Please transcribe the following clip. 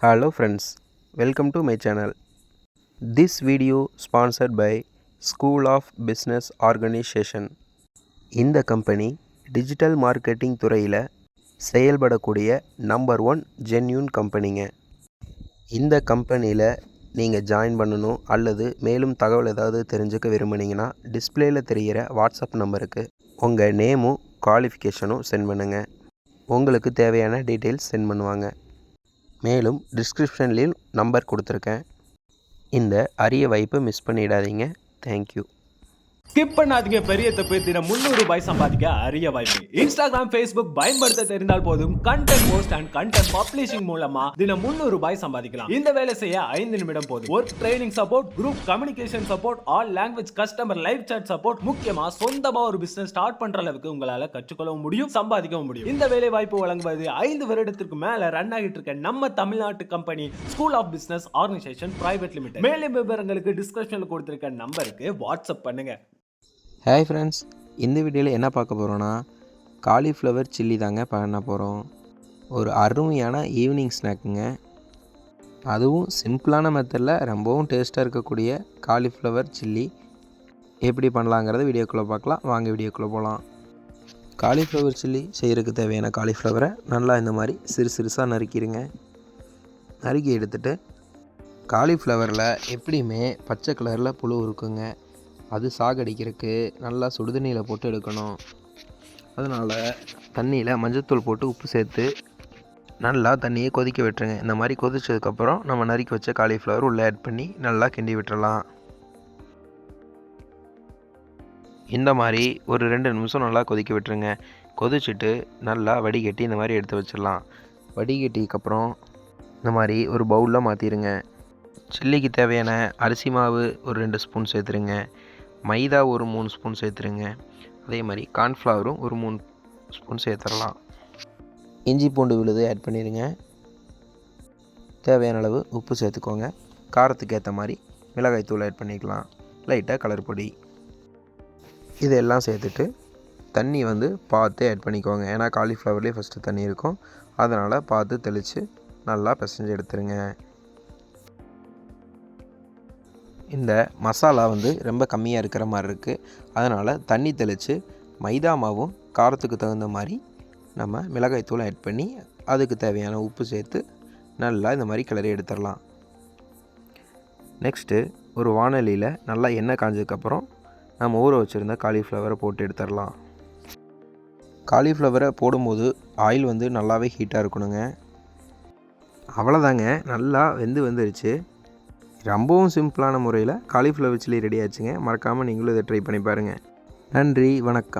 Hello friends, welcome to my channel. This video sponsored by School of Business Organization. இந்த company digital marketing துறையில் செயல்படக்கூடிய number 1 genuine கம்பெனிங்க. இந்த கம்பெனியில் நீங்கள் join பண்ணணும் அல்லது மேலும் தகவல் ஏதாவது தெரிஞ்சுக்க விரும்புனீங்கன்னா டிஸ்பிளேயில் தெரிகிற வாட்ஸ்அப் நம்பருக்கு உங்கள் நேமும் குவாலிஃபிகேஷனும் சென்ட் பண்ணுங்கள். உங்களுக்கு தேவையான டீட்டெயில்ஸ் சென்ட் பண்ணுவாங்க. மேலும் டிஸ்கிரிப்ஷன்லேயும் நம்பர் கொடுத்துருக்கேன். இந்த அரிய வாய்ப்பை மிஸ் பண்ணிடாதீங்க. தேங்க்யூ. ஸ்கிப் பண்ணாதீங்க. பெரிய தப்பு. தினம் 300 ரூபாய் சம்பாதிக்க அரிய வாய்ப்பு. இன்ஸ்டாகிராம், ஃபேஸ்புக் பயன்படுத்த தெரிந்தால் போதும். Content post and content publishing மூலமா தினம் 300 ரூபாய் சம்பாதிக்கலாம். இந்த வேலை செய்ய 5 நிமிடம் போதும். Work training support, group communication support, all language customer live chat support, முக்கியமா சொந்தமா ஒரு பிசினஸ் ஸ்டார்ட் பண்ற அளவுக்கு உங்களால கற்றுக்கொள்ளவும் முடியும், சம்பாதிக்கவும் முடியும். இந்த வேலை வாய்ப்பு வழங்குவது 5 வருடத்திற்கு மேல ரன் ஆகிட்டு இருக்க நம்ம தமிழ்நாட்டு company school of business organisation private limited. மேலும் விவரங்களுக்கு டிஸ்கிரிப்ஷன்ல கொடுத்திருக்க நம்பருக்கு வாட்ஸ்அப் பண்ணுங்க. ஹாய் ஃப்ரெண்ட்ஸ், இந்த வீடியோவில் என்ன பார்க்க போகிறோன்னா காலிஃப்ளவர் சில்லி தாங்க பண்ண போகிறோம். ஒரு அருமையான ஈவினிங் ஸ்நாக்குங்க. அதுவும் சிம்பிளான மெத்தடில் ரொம்பவும் டேஸ்ட்டாக இருக்கக்கூடிய காலிஃப்ளவர் சில்லி எப்படி பண்ணலாங்கிறத வீடியோக்குள்ளே பார்க்கலாம். வாங்க வீடியோக்குள்ளே போகலாம். காலிஃப்ளவர் சில்லி செய்கிறதுக்கு தேவையான காலிஃப்ளவரை நல்லா இந்த மாதிரி சிறுசாக நறுக்கிடுங்க. நறுக்கி எடுத்துகிட்டு காலிஃப்ளவரில் எப்படியுமே பச்சை கலரில் புழு இருக்குங்க. அது சாகடிக்கிறதுக்கு நல்லா சுடுதண்ணியில் போட்டு எடுக்கணும். அதனால் தண்ணியில் மஞ்சள்தூள் போட்டு உப்பு சேர்த்து நல்லா தண்ணியை கொதிக்க விட்டுருங்க. இந்த மாதிரி கொதிச்சதுக்கப்புறம் நம்ம நறுக்கி வச்ச காலிஃப்ளவர் உள்ளே ஆட் பண்ணி நல்லா கிண்டி விட்டுறலாம். இந்த மாதிரி ஒரு 2 நிமிஷம் நல்லா கொதிக்க விட்டுருங்க. கொதிச்சுட்டு நல்லா வடிகட்டி இந்த மாதிரி எடுத்து வச்சிடலாம். வடிகட்டிக்கப்புறம் இந்த மாதிரி ஒரு பவுலில் மாற்றிடுங்க. சில்லிக்கு தேவையான அரிசி மாவு ஒரு 2 ஸ்பூன் சேர்த்துருங்க. மைதா ஒரு 3 ஸ்பூன் சேர்த்துருங்க. அதே மாதிரி கார்ன்ஃப்ளவரும் ஒரு 3 ஸ்பூன் சேர்த்துடலாம். இஞ்சி பூண்டு விழுது ஆட் பண்ணிடுங்க. தேவையான அளவு உப்பு சேர்த்துக்கோங்க. காரத்துக்கு ஏற்ற மாதிரி மிளகாய் தூள் ஆட் பண்ணிக்கலாம். லைட்டாக கலர் பொடி இதெல்லாம் சேர்த்துட்டு தண்ணி பார்த்து ஆட் பண்ணிக்கோங்க. ஏன்னா காலிஃப்ளவர்லேயே ஃபஸ்ட்டு தண்ணி இருக்கும். அதனால் பார்த்து தெளித்து நல்லா பிசைஞ்சு எடுத்துருங்க. இந்த மசாலா ரொம்ப கம்மியாக இருக்கிற மாதிரி இருக்குது. அதனால் தண்ணி தெளித்து மைதா மாவும் காரத்துக்கு தகுந்த மாதிரி நம்ம மிளகாய் தூள் ஆட் பண்ணி அதுக்கு தேவையான உப்பு சேர்த்து நல்லா இந்த மாதிரி கிளறி எடுத்துடலாம். நெக்ஸ்ட்டு ஒரு வாணலியில் நல்லா எண்ணெய் காஞ்சதுக்கப்புறம் நம்ம ஊற வச்சுருந்த காலிஃப்ளவரை போட்டு எடுத்துடலாம். காலிஃப்ளவரை போடும்போது ஆயில் நல்லாவே ஹீட்டாக இருக்கணுங்க. அவ்வளோதாங்க, நல்லா வந்துருச்சு. ரொம்பவும் சிம்பிளான முறையில் காலிஃப்ளவர் சில்லி ரெடி ஆச்சுங்க. மறக்காமல் நீங்களும் இதை ட்ரை பண்ணி பாருங்கள். நன்றி, வணக்கம்.